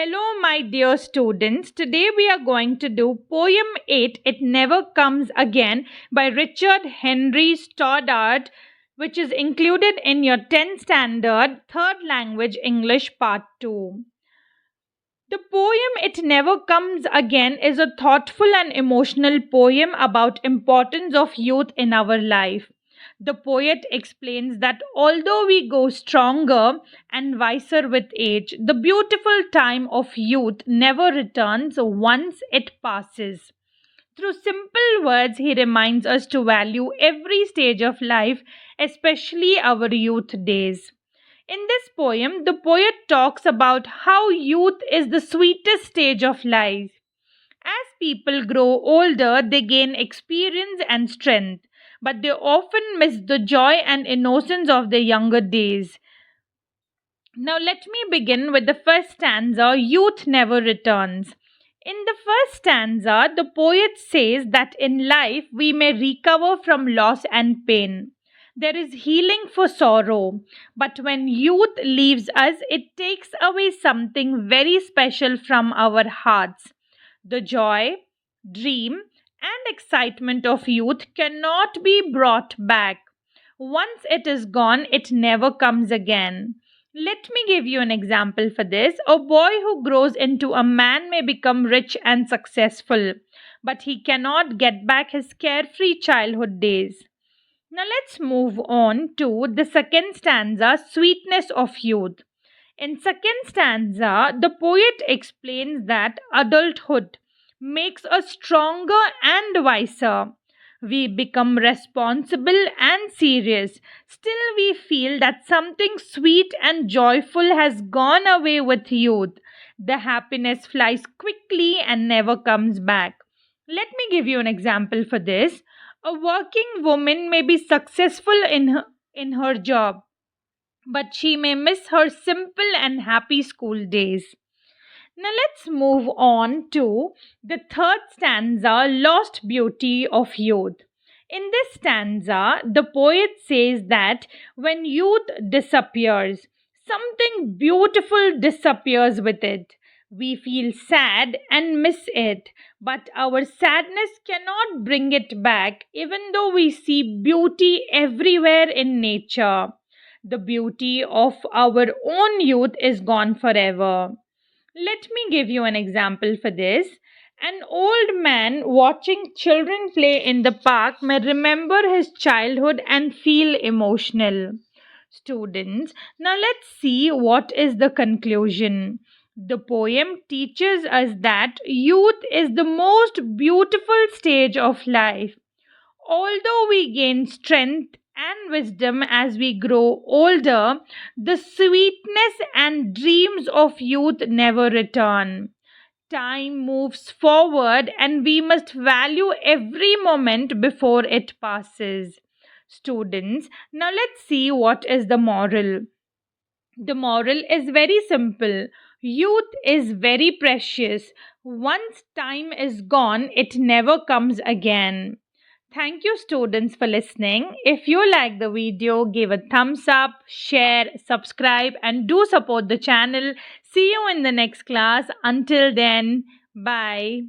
Hello, my dear students. Today we are going to do Poem 8 It Never Comes Again by Richard Henry Stoddard, which is included in your 10th standard, third language English part 2. The poem It Never Comes Again is a thoughtful and emotional poem about importance of youth in our life. The poet explains that although we go stronger and wiser with age, the beautiful time of youth never returns once it passes. Through simple words, he reminds us to value every stage of life, especially our youth days. In this poem, the poet talks about how youth is the sweetest stage of life. As people grow older, they gain experience and strength, but they often miss the joy and innocence of their younger days. Now, let me begin with the first stanza Youth Never Returns. In the first stanza, the poet says that in life we may recover from loss and pain. There is healing for sorrow, but when youth leaves us, it takes away something very special from our hearts. The joy, dream, and excitement of youth cannot be brought back. Once it is gone, it never comes again. Let me give you an example for this. A boy who grows into a man may become rich and successful, but he cannot get back his carefree childhood days. Now let's move on to the second stanza, Sweetness of Youth. In second stanza, the poet explains that adulthood makes us stronger and wiser. We become responsible and serious. Still, we feel that something sweet and joyful has gone away with youth. The happiness flies quickly and never comes back. Let me give you an example for this. A working woman may be successful in her job, but she may miss her simple and happy school days. Now let's move on to the third stanza, Lost Beauty of Youth. In this stanza, the poet says that when youth disappears, something beautiful disappears with it. We feel sad and miss it, but our sadness cannot bring it back, even though we see beauty everywhere in nature. The beauty of our own youth is gone forever. Let me give you an example for this. An old man watching children play in the park may remember his childhood and feel emotional. Students, now let's see what is the conclusion. The poem teaches us that youth is the most beautiful stage of life. Although we gain strength and wisdom as we grow older, the sweetness and dreams of youth never return. Time moves forward and we must value every moment before it passes. Students, now let's see what is the moral. The moral is very simple. Youth is very precious. Once time is gone, it never comes again. Thank you, students, for listening. If you like the video, give a thumbs up, share, subscribe, and do support the channel. See you in the next class. Until then, bye.